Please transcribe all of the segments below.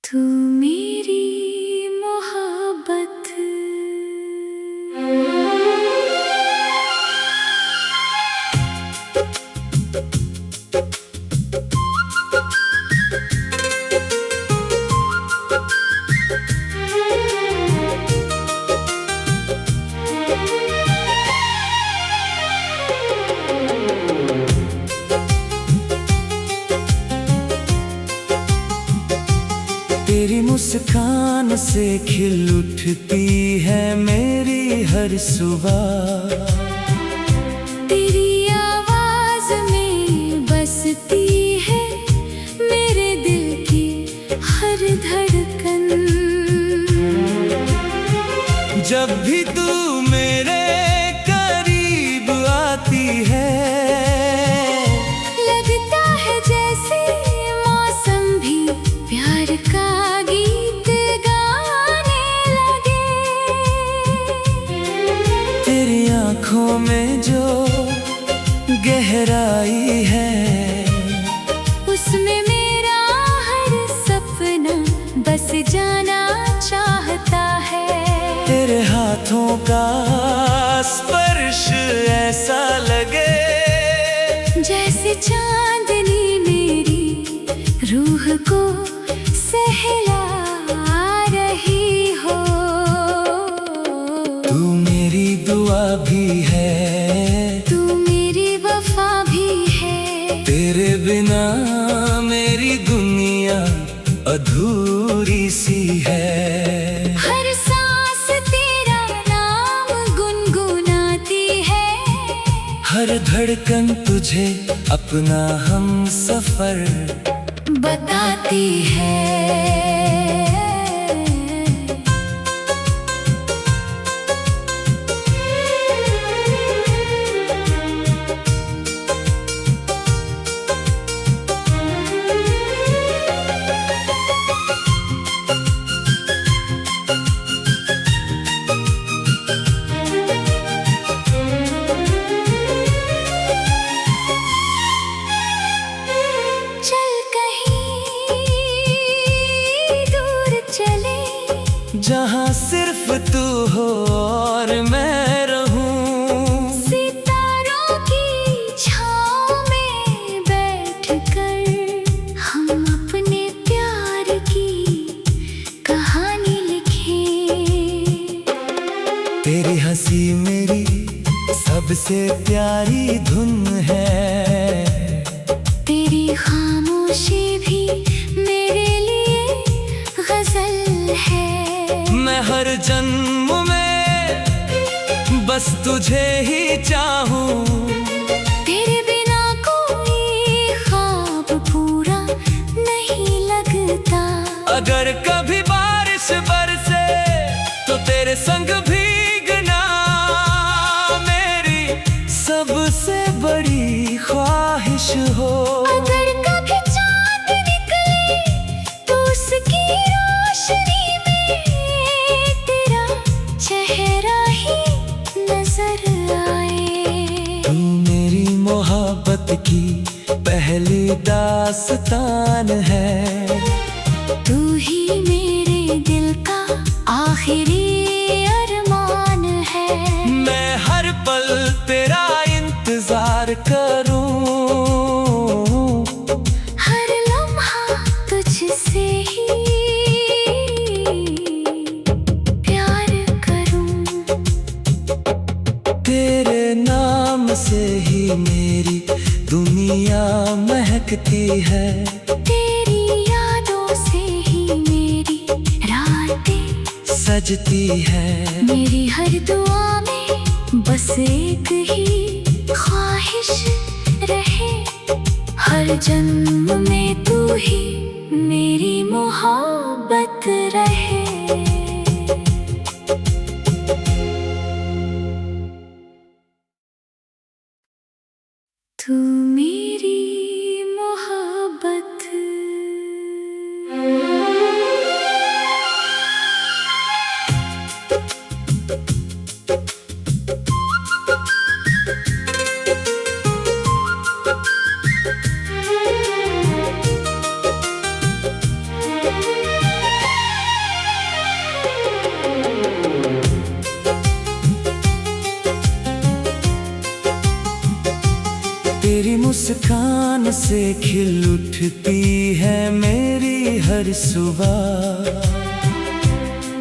तू मेरी मोहब्बत। तेरी मुस्कान से खिल उठती है मेरी हर सुबह। तेरी आवाज में बसती है मेरे दिल की हर धड़कन। जब भी तू मेरे करीब आती है, लगता है जैसे मौसम भी प्यार का गीत गाने लगे। तेरी आँखों में जो गहराई है, उसमें मेरा हर सपना बस जाना चाहता है। तेरे हाथों का स्पर्श ऐसा लगे जैसे चांदनी मेरी रूह को सहला रही हो। तू मेरी दुआ भी है, तू मेरी वफा भी है। तेरे बिना मेरी दुनिया अधूरी सी है। हर सांस तेरा नाम गुनगुनाती है, हर धड़कन तुझे अपना हम सफर बताती है। चल कहीं दूर चले, जहाँ सिर्फ तू हो और मैं रहूं। सितारों की छाँव में बैठकर हम अपने प्यार की कहानी लिखें। तेरी हंसी मेरी सबसे प्यारी धुन है, तेरी खामोशी भी मेरे लिए गजल है। मैं हर जन्म में बस तुझे ही चाहूं। तेरे बिना कोई ख्वाब पूरा नहीं लगता। अगर कभी बारिश बरसे तो तेरे संग भीगना मेरी सबसे बड़ी ख्वाहिश हो। अगर कभी चांद निकले तो उसकी रोशनी में तेरा चेहरा ही नजर आए। तू मेरी मोहब्बत की पहली दास्तान है, तू ही मेरे दिल का आखिरी अरमान है। मैं हर पल तेरा इंतजार करूं। हर लम्हा तुझसे ही प्यार करूं। तेरे नाम से ही मेरी दुनिया महकती है। तेरी यादों से ही मेरी रातें सजती है। मेरी हर दुआ में बस एक ही ख्वाहिश रहे, हर जन्म में तू ही मेरी मोहब्बत रहे। तू मेरी मोहब्बत। मुस्कान से खिल उठती है मेरी हर सुबह।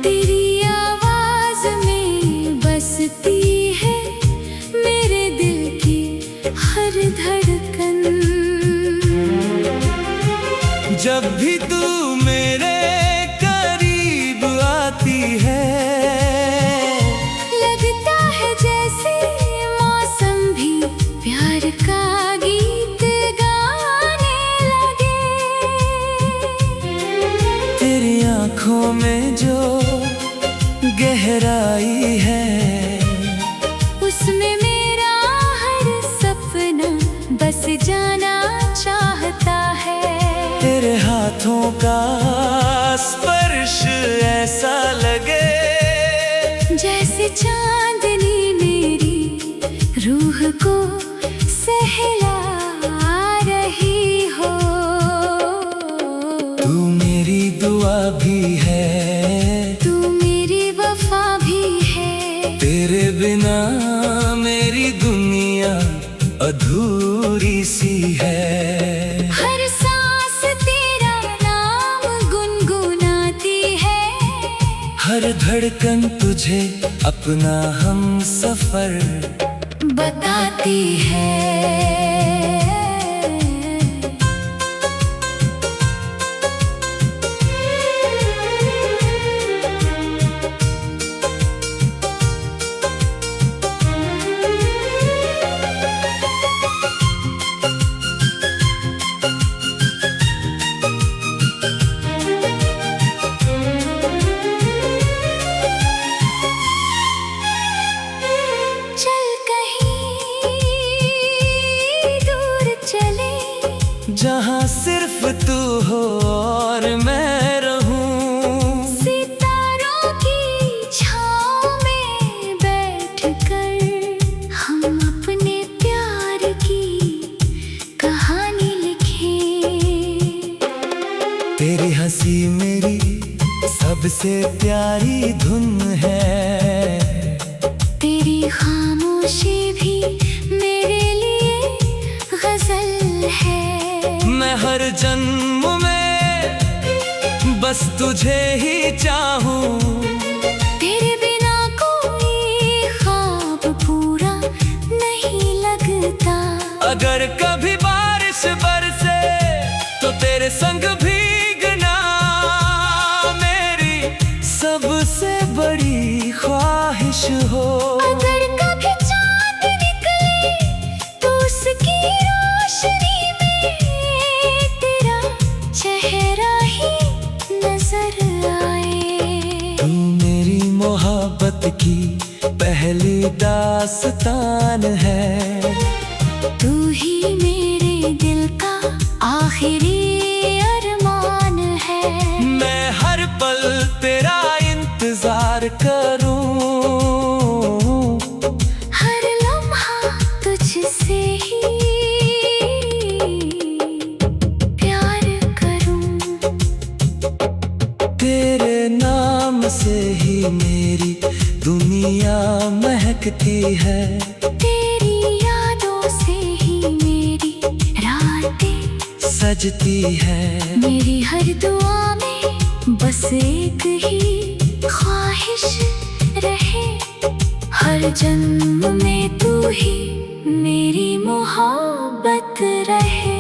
तेरी आवाज में बसती है मेरे दिल की हर धड़कन। जब भी तू मेरे करीब आती है, लगता है जैसे मौसम भी प्यार का गीत गाने लगे। तेरी आँखों में जो गहराई है, उसमें मेरा हर सपना बस जाना चाहता है। तेरे हाथों का स्पर्श ऐसा लगे जैसे चांदनी मेरी रूह को सहला रही हो। तू मेरी दुआ भी है, तू मेरी वफा भी है। तेरे बिना मेरी दुनिया अधूरी सी है। हर सांस तेरा नाम गुनगुनाती है, हर धड़कन तुझे अपना हम सफर बताती है। चल कहीं दूर चले, जहाँ सिर्फ तू हो और मैं रहूं। सितारों की छाँव में बैठकर हम अपने प्यार की कहानी लिखें। तेरी हंसी मेरी सबसे प्यारी धुन है, तेरी खामोशी भी मेरे लिए गजल है। मैं हर जन्म में बस तुझे ही चाहूं। तेरे बिना कोई ख्वाब पूरा नहीं लगता। अगर कभी बारिश बरसे तो तेरे संग भीगना मेरी सबसे बड़ी ख्वाहिश हो। अगर कभी चांद निकले तो उसकी रोशनी में तेरा चेहरा ही नजर आए। तू मेरी मोहब्बत की पहली दास्तान है, तू ही मेरे दिल का आखिरी अरमान है। मैं हर पल तेरा इंतजार करूं। हर लम्हा तुझसे ही प्यार करूं। तेरे नाम से ही मेरी दुनिया महकती है। तेरी यादों से ही मेरी रातें सजती है। मेरी हर दुआ में बस एक ही ख्वाहिश रहे, हर जन्म में तू ही मेरी मोहब्बत रहे।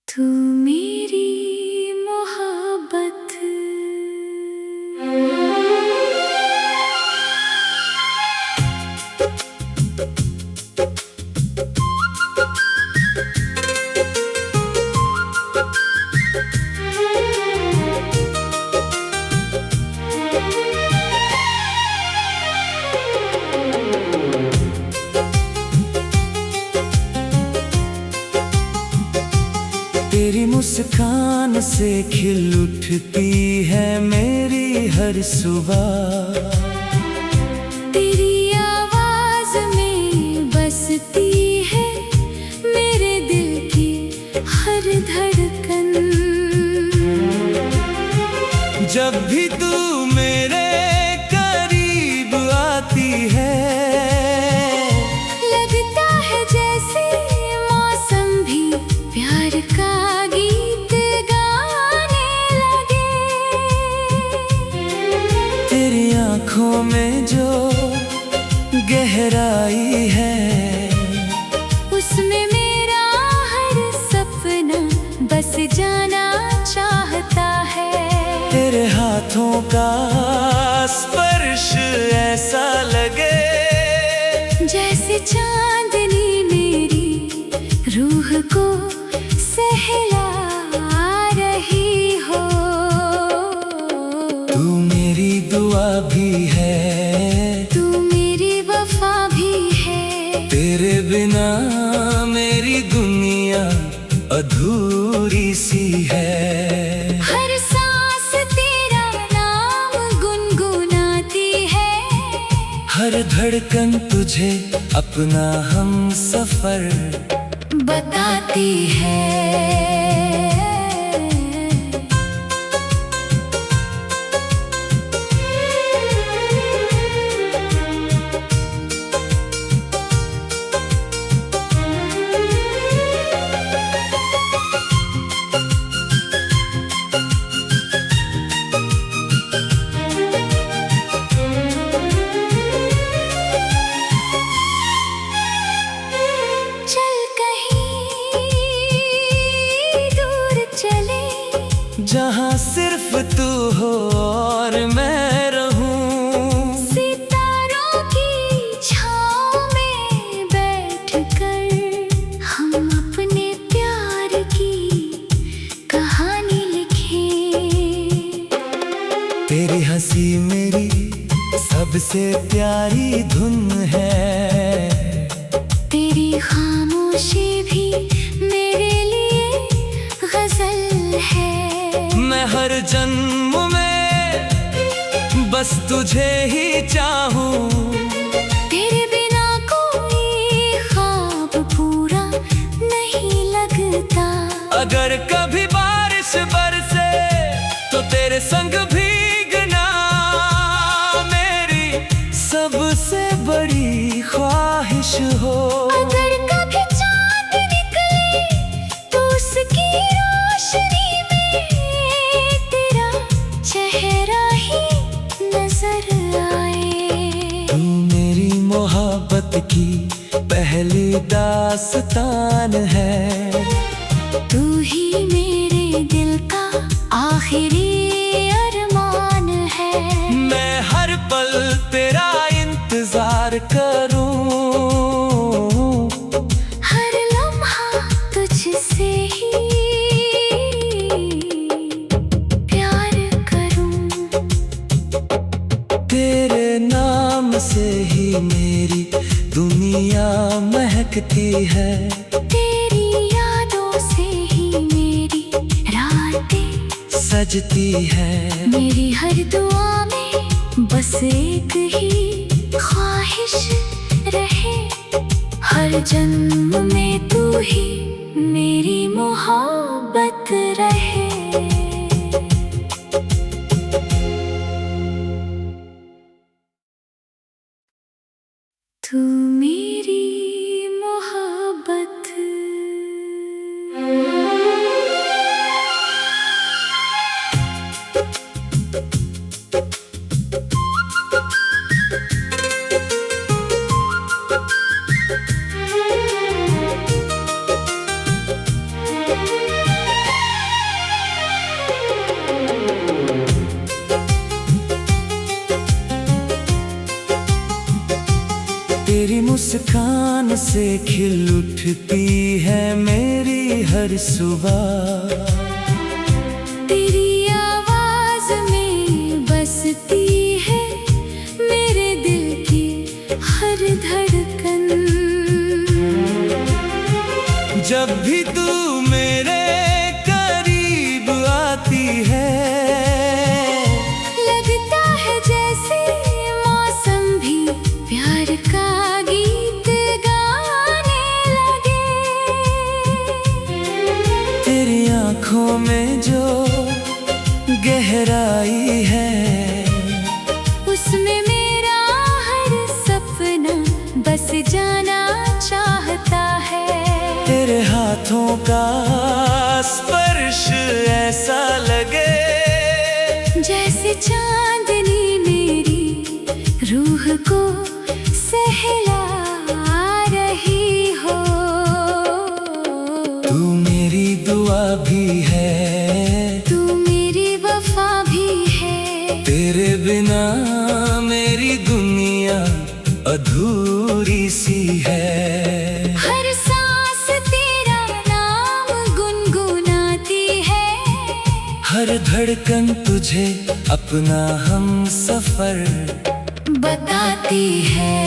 तू मेरी मोहब्बत। तेरी मुस्कान से खिल उठती है मेरी हर सुबह। तेरी आवाज में बसती है मेरे दिल की हर धड़कन। जब भी तू मेरे बिना मेरी दुनिया अधूरी सी है। हर सांस तेरा नाम गुनगुनाती है, हर धड़कन तुझे अपना हम सफर बताती है। जहाँ सिर्फ तू हो और मैं रहूं, सितारों की छाँव में बैठकर हम अपने प्यार की कहानी लिखें। तेरी हंसी मेरी सबसे प्यारी धुन है, तेरी खामोशी भी मेरे लिए गजल है। मैं हर जन्म में बस तुझे ही चाहूं, तेरे बिना कोई ख्वाब पूरा नहीं लगता। अगर कभी बारिश बरसे तो तेरे संग भीगना मेरी सबसे बड़ी ख्वाहिश हो। अगर कभी चांद निकले तो उसकी रोशनी चेहरा ही नजर आए। तू मेरी मोहब्बत की पहली दास्तान है, तू ही मेरे दिल का आखिरी अरमान है। मैं हर पल तेरा इंतजार करूं, हर लम्हा तुझसे ही से ही मेरी दुनिया महकती है। तेरी यादों से ही मेरी रातें सजती है। मेरी हर दुआ में बस एक ही ख्वाहिश रहे, हर जन्म में तू ही मेरी मोहब्बत रहे। तू मेरी मोहब्बत। तेरी मुस्कान से खिल उठती है मेरी हर सुबह, तेरी आवाज में बसती है मेरे दिल की हर धड़कन। जब भी तू मेरे करीब आती है, लगता है जैसे मौसम भी प्यार का गीत गाने लगे। तेरी आँखों में जो गहराई है, उसमें मेरा हर सपना बस जाना चाहता है। तेरे हाथों का स्पर्श ऐसा लगे जैसे चांदनी मेरी रूह को सहला रही हो। तू मेरी दुआ भी है, तू मेरी वफा भी है। तेरे बिना मेरी दुनिया अधूरी सी है। हर सांस तेरा नाम गुनगुनाती है, हर धड़कन तुझे अपना हम सफर बताती है।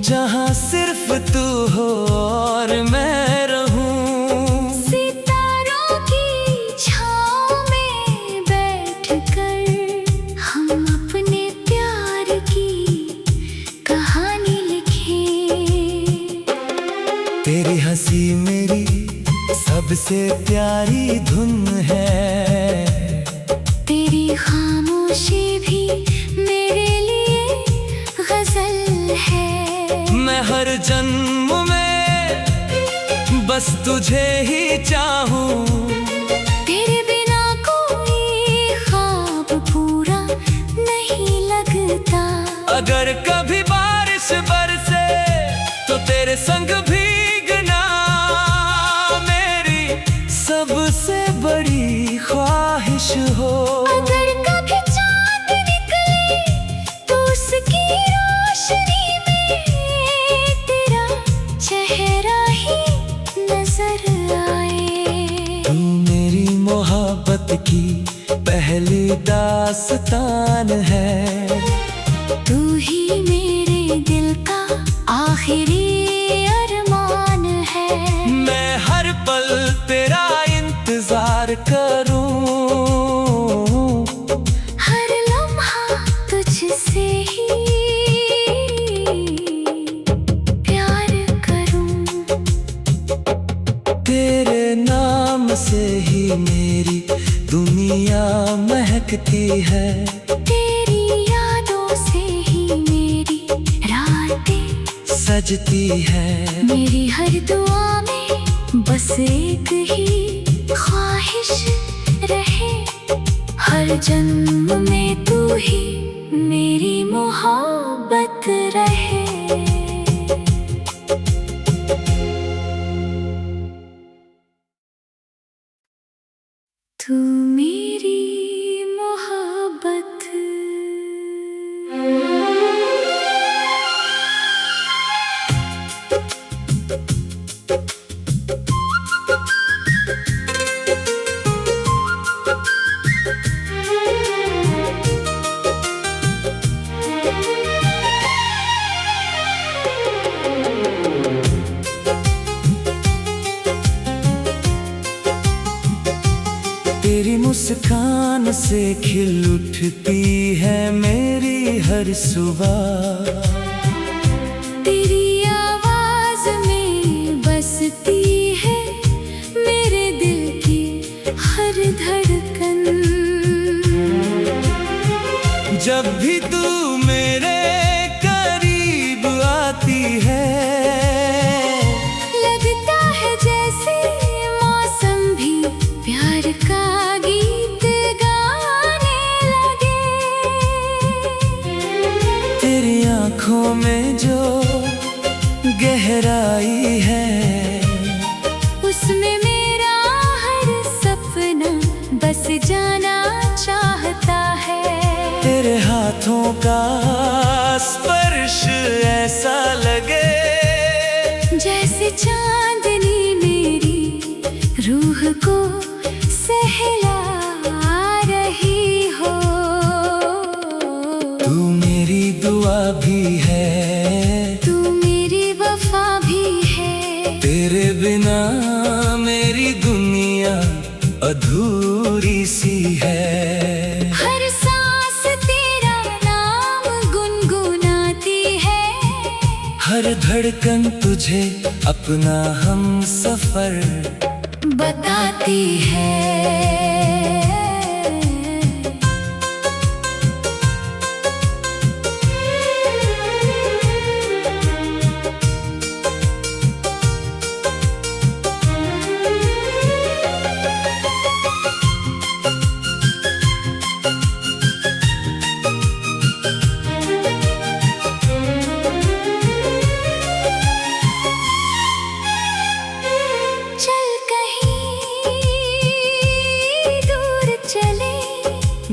जहाँ सिर्फ तू हो और मैं रहूं। सितारों की छाँव में बैठकर हम अपने प्यार की कहानी लिखें। तेरी हंसी मेरी सबसे प्यारी धुन है। तेरी खामोशी भी मेरे लिए गजल है। मैं हर जन्म में बस तुझे ही चाहूं। तेरे बिना कोई ख्वाब पूरा नहीं लगता। अगर कभी बारिश बरसे तो तेरे संग भीगना मेरी सबसे बड़ी ख्वाहिश हो। अगर कभी चांद निकले तो उसकी रोशनी में तेरा चेहरा ही नजर आए। तू मेरी मोहब्बत की पहली दास्तान है। तू ही मेरे दिल का आखिरी अरमान है। मैं हर पल तेरा इंतजार करूं। हर लम्हा तुझसे ही प्यार करूं। तेरे नाम से ही मेरी दुनिया महकती है। तेरी यादों से ही मेरी रातें सजती है। मेरी हर दुआ में बस एक ही ख्वाहिश रहे। हर जन्म में तू ही मेरी मोहब्बत रहे। तू मेरी मोहब्बत। तेरी मुस्कान से खिल उठती है मेरी हर सुबह। तेरी आवाज में बसती है मेरे दिल की हर धड़कन। जब भी तू मेरे करीब आती है लगता है जैसे मौसम भी प्यार का गीत गाने लगे। तेरी आंखों में जो गहराई है उसमें मेरा हर सपना बस जाना चाहता है। तेरे हाथों का स्पर्श ऐसा लगे जैसे चांदनी मेरी रूह को सहला रही हो। तू मेरी दुआ भी है। तू मेरी वफा भी है। तेरे बिना मेरी दुनिया अधूरी सी है। हर सांस तेरा नाम गुनगुनाती है। हर धड़कन तुझे अपना हम सफर बताती है।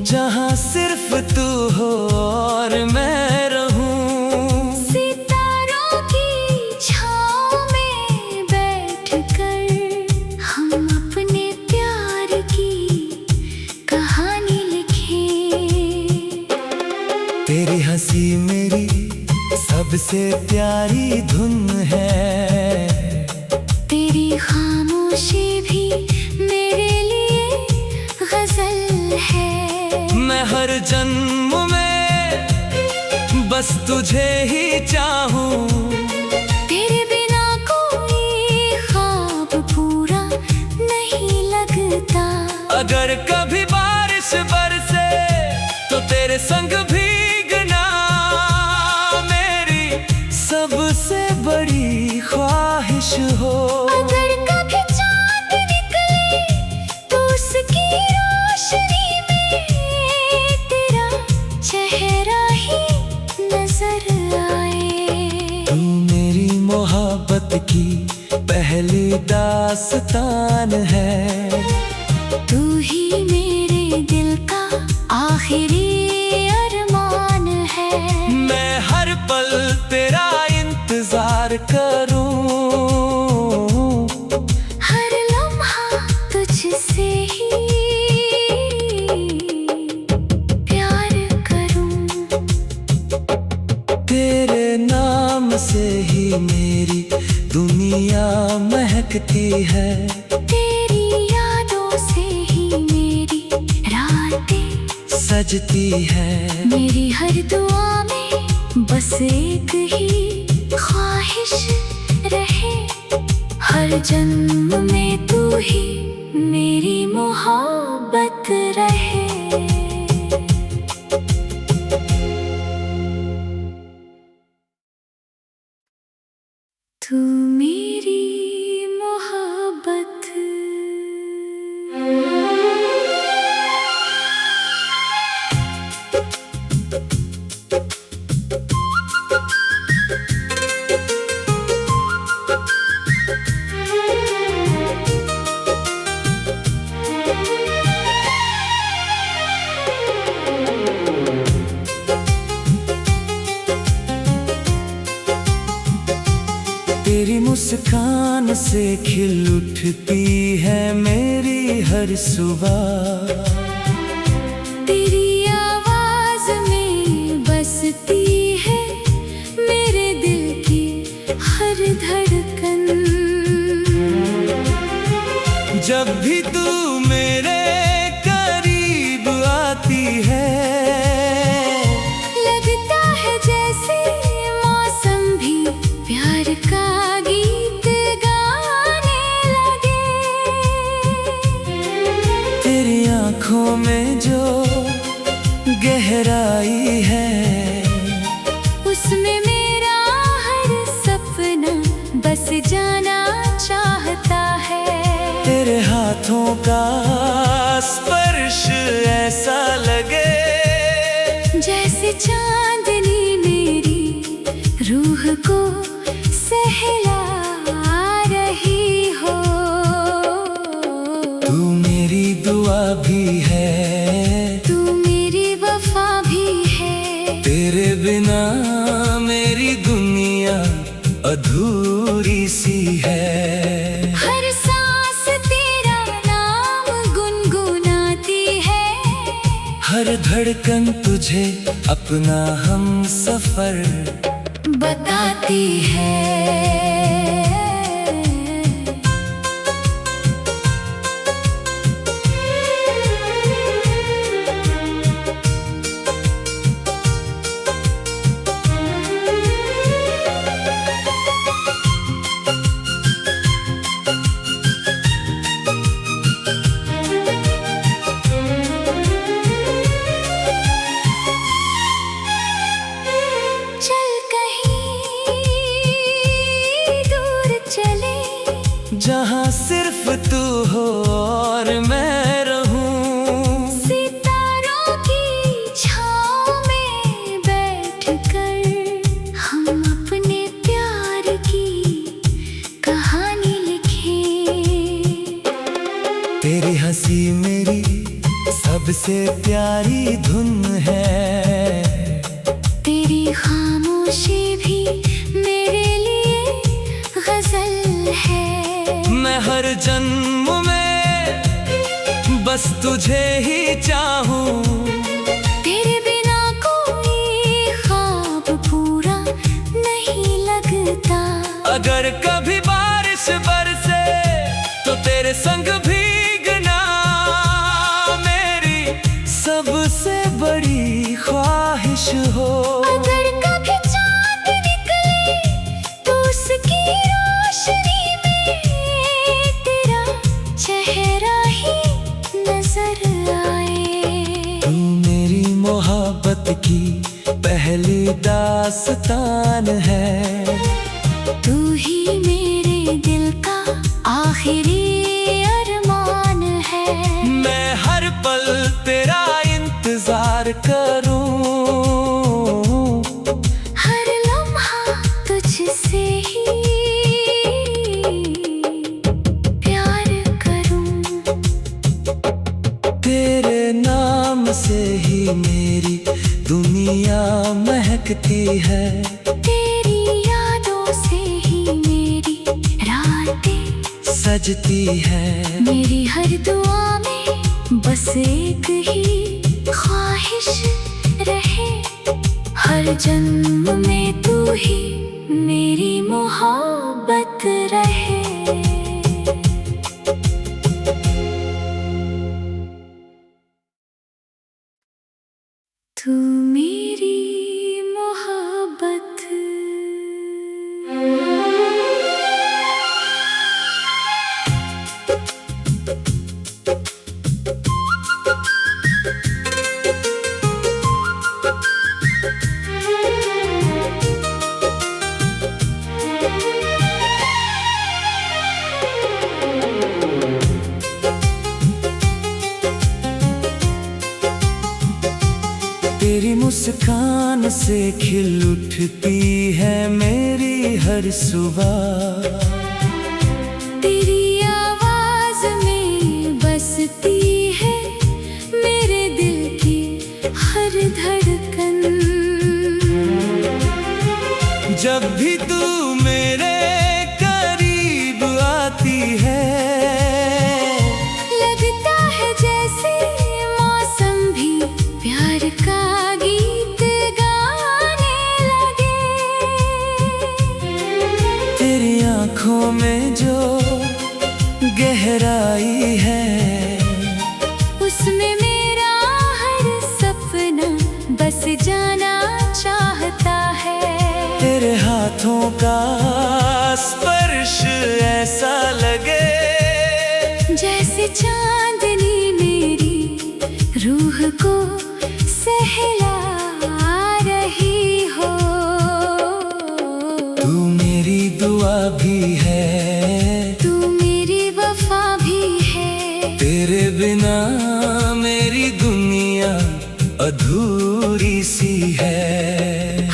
जहाँ सिर्फ तू हो और मैं रहूं। सितारों की छाँव में बैठकर हम अपने प्यार की कहानी लिखें। तेरी हंसी मेरी सबसे प्यारी धुन है। तेरी खामोशी भी मेरे लिए गजल है। मैं हर जन्म में बस तुझे ही चाहूं। तेरे बिना कोई ख्वाब पूरा नहीं लगता। अगर कभी बारिश बरसे तो तेरे संग भीगना मेरी सबसे बड़ी ख्वाहिश हो। अगर कभी चांद निकले तो उसकी रोशनी में तेरा चेहरा ही नजर आए। तू मेरी मोहब्बत की पहली दास्तान है। तू ही मेरे दिल का आखिरी अरमान है। मैं हर पल तेरा इंतजार करूं। हर लम्हा तुझसे ही प्यार करूं। तेरे नाम से ही मेरी दुनिया महकती है। तेरी यादों से ही मेरी रातें सजती है। मेरी हर दुआ में बस एक ही ख्वाहिश रहे। हर जन्म में तू ही मेरी मोहब्बत रहे। तू मेरी मोहब्बत। तेरी मुस्कान से खिल उठती है मेरी हर सुबह। तेरी आवाज में बसती है मेरे दिल की हर धड़कन। जब भी तू मेरे करीब आती है लगता है जैसे मौसम भी प्यार का गीत गाने लगे। तेरी आंखों में जो गहराई है उसमें मेरा हर सपना बस जाना चाहता है। तेरे हाथों का स्पर्श ऐसा लगे जैसे चांदनी मेरी रूह को सहला रही हो। तू मेरी दुआ भी है। तू मेरी वफा भी है। तेरे बिना मेरी दुनिया अधूरी सी है। हर सांस तेरा नाम गुनगुनाती है। हर धड़कन तुझे अपना हम सफर बताती है। चल कहीं दूर चले जहाँ सिर्फ तू हो और मैं रहूं। सितारों की छाँव में बैठकर हम अपने प्यार की कहानी लिखें। तेरी हंसी मेरी सबसे प्यारी धुन है। तेरी खामोशी भी मेरे लिए गजल है। मैं हर जन्म में बस तुझे ही चाहूं। तेरे बिना कोई ख्वाब पूरा नहीं लगता। लगता। अगर कभी बारिश बरसे तो तेरे संग भीगना मेरी सबसे बड़ी ख्वाहिश हो। अगर कभी चांद निकले तो उसकी रोशनी में तेरा चेहरा ही नजर आए। तू मेरी मोहब्बत की पहली दास्तान है। तू ही मेरे दिल का आखिरी अरमान है। मैं हर पल तेरा इंतजार करूं, हर लम्हा तुझसे ही प्यार करूं। तेरे नाम से ही मेरी दुनिया महकती है। तेरी यादों से ही मेरी रातें सजती है। मेरी हर दुआ में बस एक ही ख्वाहिश रहे। हर जन्म में तू ही मेरी मोहब्बत रहे। तू मेरी मोहब्बत। तेरी मुस्कान से खिल उठती है मेरी हर सुबह। तेरी आवाज में बसती है मेरे दिल की हर धड़कन। जब भी तू मेरे करीब आती है लगता है जैसे मौसम भी प्यार का गीत गाने लगे। तेरी आंखों में जो गहराई है उसमें मेरा हर सपना बस जाना चाहता है। तेरे हाथों का स्पर्श ऐसा लगे जैसे चांदनी मेरी रूह को सहला रही हो। तू मेरी दुआ भी है, तू मेरी वफा भी है। तेरे बिना मेरी दुनिया अधूरी सी है।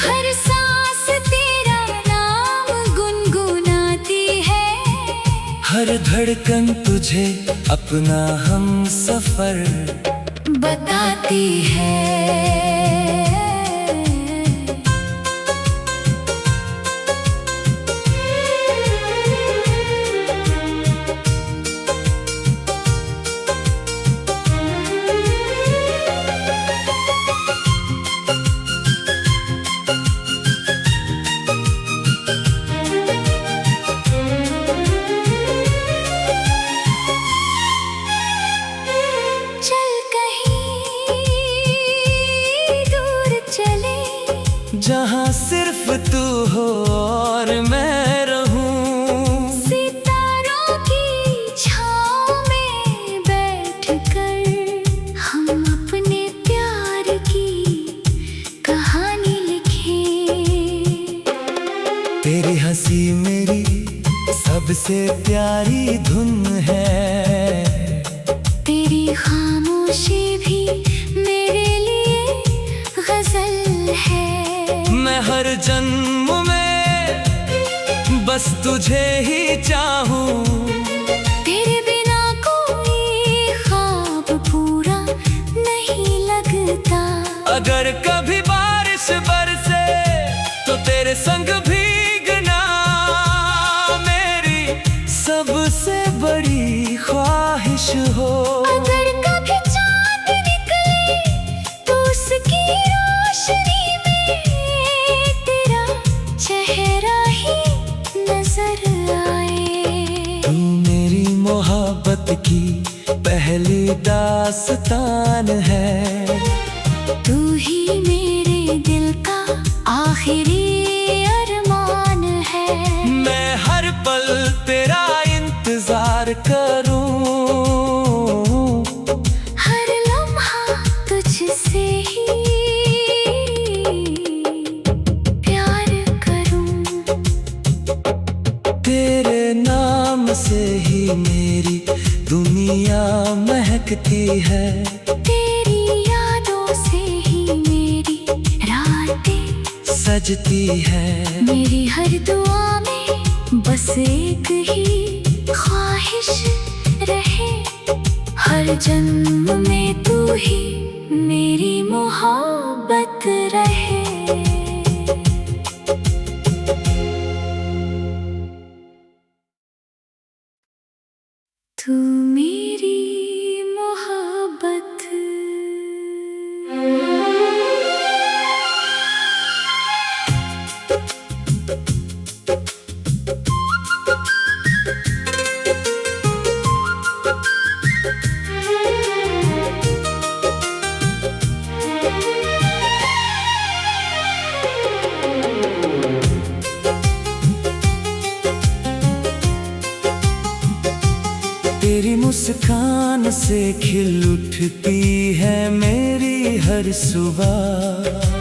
हर सांस तेरा नाम गुनगुनाती है। हर धड़कन तुझे अपना हम सफर बताती है। चल कहीं दूर चले जहाँ सिर्फ तू हो और मैं रहूं। सितारों की छाँव में बैठकर हम अपने प्यार की कहानी लिखें। तेरी हंसी मेरी सबसे प्यारी धुन है। तेरी खामोशी भी मेरे लिए गजल है। मैं हर जन्म में बस तुझे ही चाहूं। तेरे बिना कोई ख्वाब पूरा नहीं लगता। अगर कभी बारिश बरसे तो तेरे संग भीगना मेरी सबसे बड़ी ख्वाहिश हो। अगर कभी चांद निकले तो उसकी रोशनी में तेरा चेहरा ही की पहली दास्तान है। तू ही मेरे दिल का आखिरी अरमान है। मैं हर पल तेरा इंतजार करूं, हर लम्हा तुझसे ही प्यार करूं। तेरे नाम से ही मेरी दुनिया महकती है। तेरी यादों से ही मेरी रातें सजती है। मेरी हर दुआ में बस एक ही ख्वाहिश रहे, हर जन्म में तू ही मेरी मोहब्बत रहे। तू मेरी मोहब्बत। तेरी मुस्कान से खिल उठती है मेरी हर सुबह।